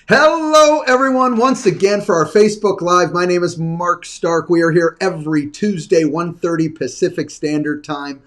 Hello, everyone, once again for our Facebook Live. My name is Mark Stark. We are here every Tuesday, 1:30 Pacific Standard Time.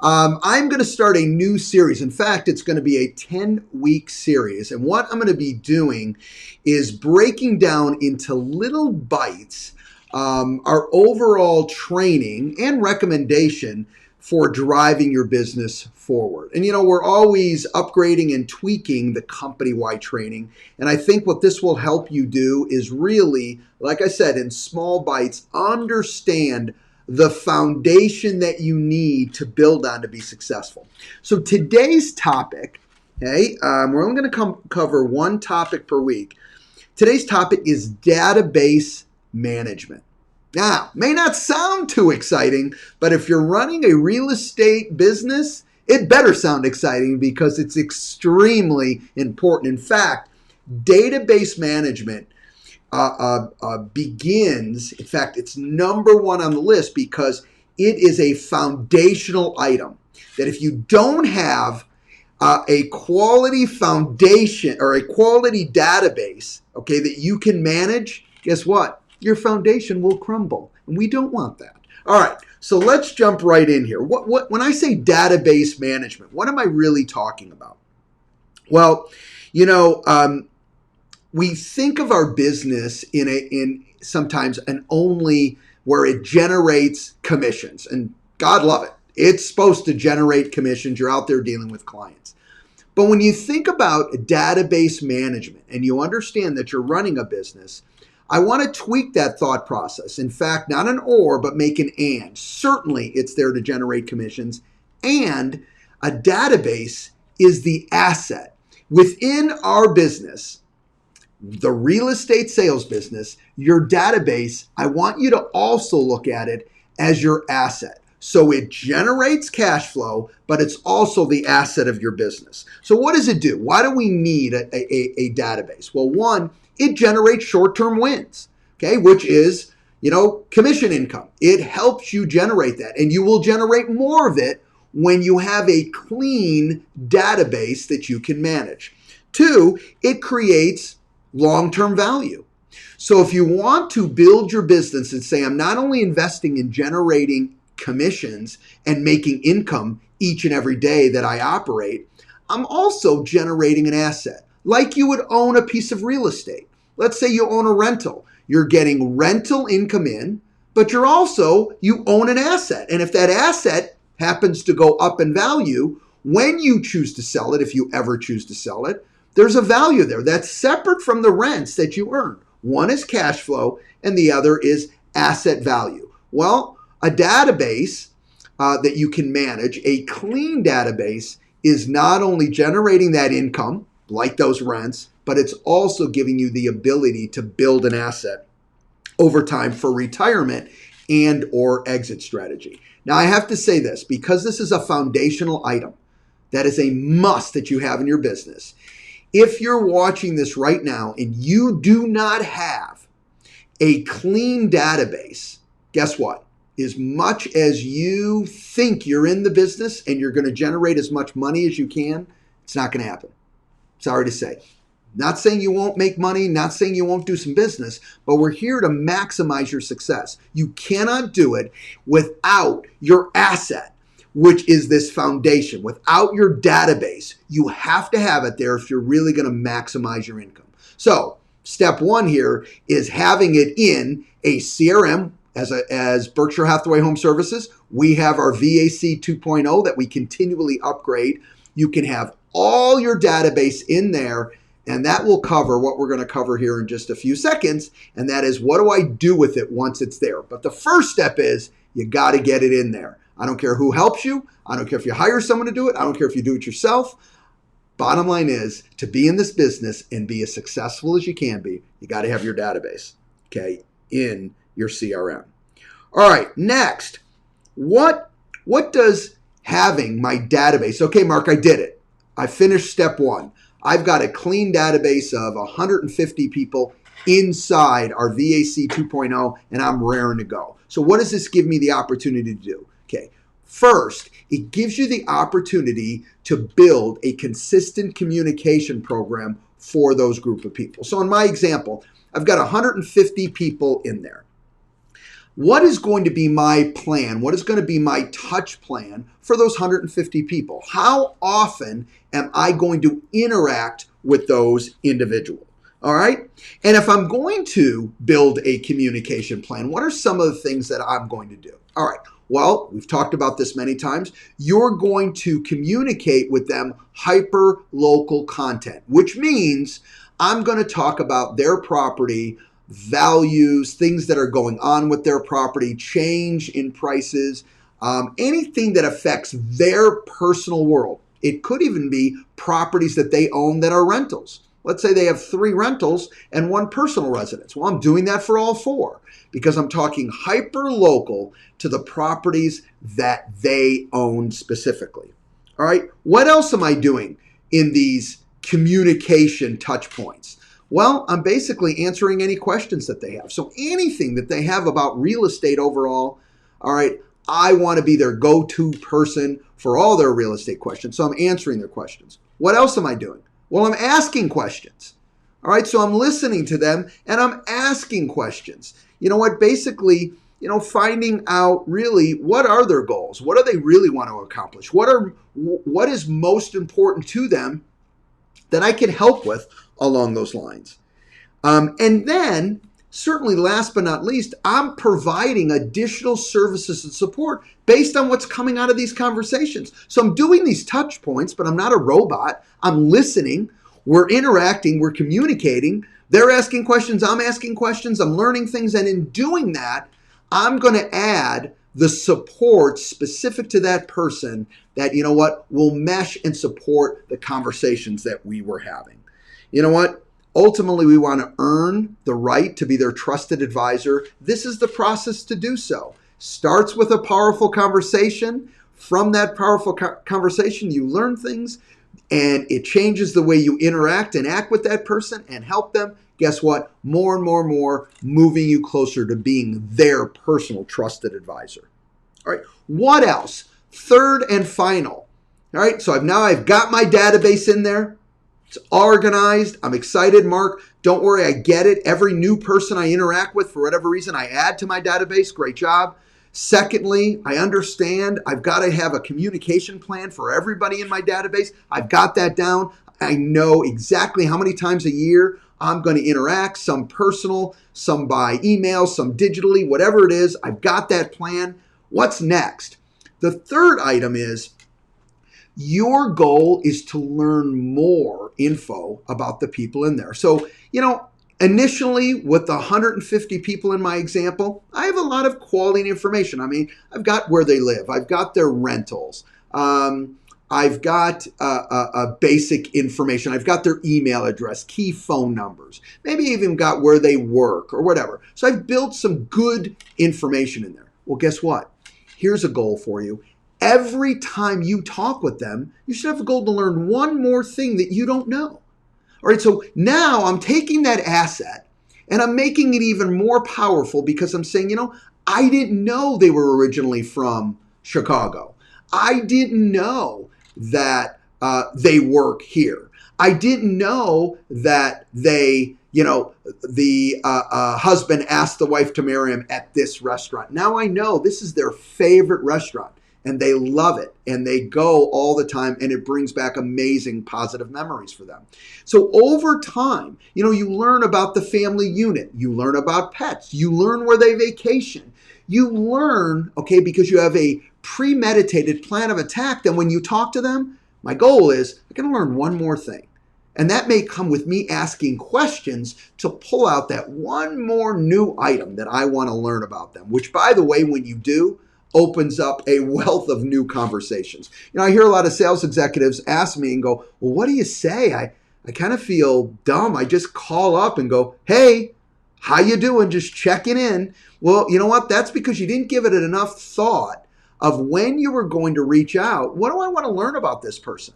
I'm going to start a new series. In fact, it's going to be a 10-week series. And what I'm going to be doing is breaking down into little bites our overall training and recommendation for driving your business forward. And we're always upgrading and tweaking the company-wide training. And I think what this will help you do is really, like I said, in small bites, understand the foundation that you need to build on to be successful. So today's topic, okay, we're only going to cover one topic per week. Today's topic is database management. Now, may not sound too exciting, but if you're running a real estate business, it better sound exciting because it's extremely important. In fact, database management begins, in fact, it's number one on the list because it is a foundational item that if you don't have a quality foundation or a quality database, okay, that you can manage, guess what? Your foundation will crumble, and we don't want that. All right, so let's jump right in here. When I say database management, what am I really talking about? Well, we think of our business in sometimes an only where it generates commissions, and God love it. It's supposed to generate commissions. You're out there dealing with clients. But when you think about database management and you understand that you're running a business, I want to tweak that thought process. In fact, not an or, but make an and. Certainly, it's there to generate commissions. And a database is the asset. Within our business, the real estate sales business, your database, I want you to also look at it as your asset. So it generates cash flow, but it's also the asset of your business. So what does it do? Why do we need a database? Well, one, it generates short-term wins, okay, which is, commission income. It helps you generate that, and you will generate more of it when you have a clean database that you can manage. Two, it creates long-term value. So if you want to build your business and say, I'm not only investing in generating commissions and making income each and every day that I operate, I'm also generating an asset, like you would own a piece of real estate. Let's say you own a rental. You're getting rental income in, but you own an asset. And if that asset happens to go up in value, when you choose to sell it, if you ever choose to sell it, there's a value there that's separate from the rents that you earn. One is cash flow and the other is asset value. Well, a database that you can manage, a clean database, is not only generating that income, like those rents, but it's also giving you the ability to build an asset over time for retirement and or exit strategy. Now, I have to say this, because this is a foundational item that is a must that you have in your business. If you're watching this right now and you do not have a clean database, guess what? As much as you think you're in the business and you're going to generate as much money as you can, it's not going to happen. Sorry to say. Not saying you won't make money, not saying you won't do some business, but we're here to maximize your success. You cannot do it without your asset, which is this foundation. Without your database, you have to have it there if you're really going to maximize your income. So step one here is having it in a CRM. As Berkshire Hathaway Home Services, we have our VAC 2.0 that we continually upgrade. You can have all your database in there, and that will cover what we're going to cover here in just a few seconds, and that is, what do I do with it once it's there? But the first step is you got to get it in there. I don't care who helps you. I don't care if you hire someone to do it. I don't care if you do it yourself. Bottom line is, to be in this business and be as successful as you can be, you got to have your database, okay, in your CRM. All right, next, what does having my database, okay, Mark, I did it. I finished step one. I've got a clean database of 150 people inside our VAC 2.0, and I'm raring to go. So what does this give me the opportunity to do? Okay, first, it gives you the opportunity to build a consistent communication program for those group of people. So in my example, I've got 150 people in there. What is going to be my plan? What is going to be my touch plan for those 150 people? How often am I going to interact with those individuals? All right. And if I'm going to build a communication plan, what are some of the things that I'm going to do? All right. Well, we've talked about this many times. You're going to communicate with them hyper local content, which means I'm going to talk about their property, values, things that are going on with their property, change in prices, anything that affects their personal world. It could even be properties that they own that are rentals. Let's say they have 3 rentals and 1 personal residence. Well, I'm doing that for all 4 because I'm talking hyper local to the properties that they own specifically. All right. What else am I doing in these communication touch points? Well, I'm basically answering any questions that they have. So anything that they have about real estate overall, all right, I want to be their go-to person for all their real estate questions. So I'm answering their questions. What else am I doing? Well, I'm asking questions. All right, so I'm listening to them and I'm asking questions. You know what? Basically, finding out really what are their goals? What do they really want to accomplish? What is most important to them that I can help with along those lines? And then, certainly last but not least, I'm providing additional services and support based on what's coming out of these conversations. So I'm doing these touch points, but I'm not a robot. I'm listening. We're interacting. We're communicating. They're asking questions. I'm asking questions. I'm learning things. And in doing that, I'm going to add the support specific to that person that, will mesh and support the conversations that we were having. You know what? Ultimately, we want to earn the right to be their trusted advisor. This is the process to do so. Starts with a powerful conversation. From that powerful conversation, you learn things, and it changes the way you interact and act with that person and help them. Guess what? More and more and more, moving you closer to being their personal trusted advisor. All right. What else? Third and final. All right. So I've got my database in there. It's organized. I'm excited, Mark. Don't worry, I get it. Every new person I interact with, for whatever reason, I add to my database. Great job. Secondly, I understand I've got to have a communication plan for everybody in my database. I've got that down. I know exactly how many times a year I'm going to interact, some personal, some by email, some digitally, whatever it is. I've got that plan. What's next? The third item is your goal is to learn more info about the people in there. So, initially with the 150 people in my example, I have a lot of quality information. I mean, I've got where they live. I've got their rentals. I've got basic information. I've got their email address, key phone numbers, maybe even got where they work or whatever. So I've built some good information in there. Well, guess what? Here's a goal for you. Every time you talk with them, you should have a goal to learn one more thing that you don't know. All right, so now I'm taking that asset and I'm making it even more powerful because I'm saying, I didn't know they were originally from Chicago. I didn't know that they work here. I didn't know that the husband asked the wife to marry him at this restaurant. Now I know this is their favorite restaurant. And they love it, and they go all the time, and it brings back amazing positive memories for them. So over time, you learn about the family unit. You learn about pets. You learn where they vacation. You learn, because you have a premeditated plan of attack, then when you talk to them, my goal is I'm going to learn one more thing. And that may come with me asking questions to pull out that one more new item that I want to learn about them, which, by the way, when you do, opens up a wealth of new conversations. I hear a lot of sales executives ask me and go, well, what do you say? I kind of feel dumb. I just call up and go, hey, how you doing? Just checking in. Well, you know what? That's because you didn't give it enough thought of when you were going to reach out. What do I want to learn about this person?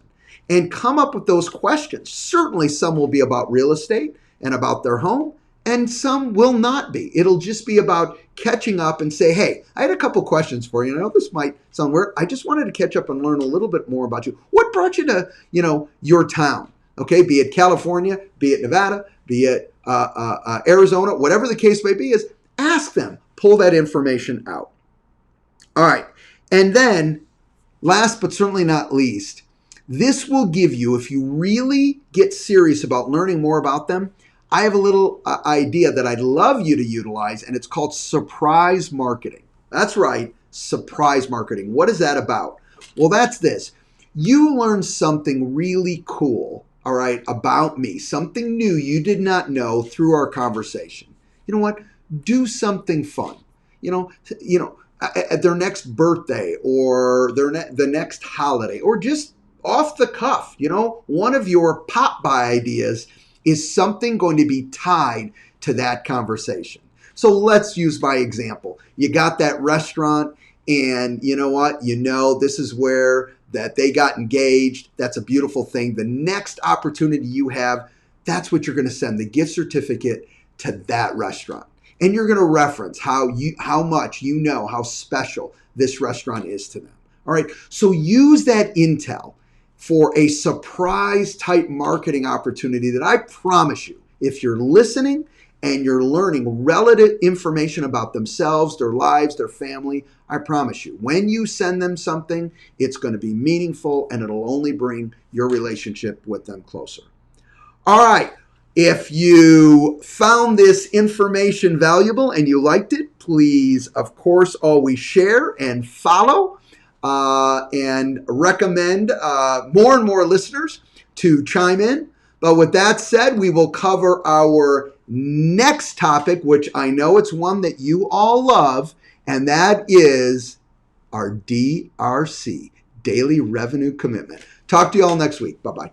And come up with those questions. Certainly some will be about real estate and about their home, and some will not be. It'll just be about catching up and say, hey, I had a couple questions for you. I know this might sound weird. I just wanted to catch up and learn a little bit more about you. What brought you to, your town? Okay, be it California, be it Nevada, be it Arizona, whatever the case may be, is ask them, pull that information out. All right, and then last but certainly not least, this will give you, if you really get serious about learning more about them, I have a little idea that I'd love you to utilize, and it's called surprise marketing. That's right, surprise marketing. What is that about? Well, that's this. You learn something really cool, all right, about me, something new you did not know through our conversation. You know what? Do something fun. You know, at their next birthday or the next holiday, or just off the cuff, one of your pop by ideas is something going to be tied to that conversation. So let's use my example. You got that restaurant, and you know what? This is where that they got engaged. That's a beautiful thing. The next opportunity you have, that's what you're going to send, the gift certificate to that restaurant. And you're going to reference how much how special this restaurant is to them. All right. So use that intel for a surprise type marketing opportunity that I promise you, if you're listening and you're learning relative information about themselves, their lives, their family, I promise you, when you send them something, it's going to be meaningful and it'll only bring your relationship with them closer. All right. If you found this information valuable and you liked it, please, of course, always share and follow and recommend more and more listeners to chime in. But with that said, we will cover our next topic, which I know it's one that you all love, and that is our DRC, Daily Revenue Commitment. Talk to you all next week. Bye-bye.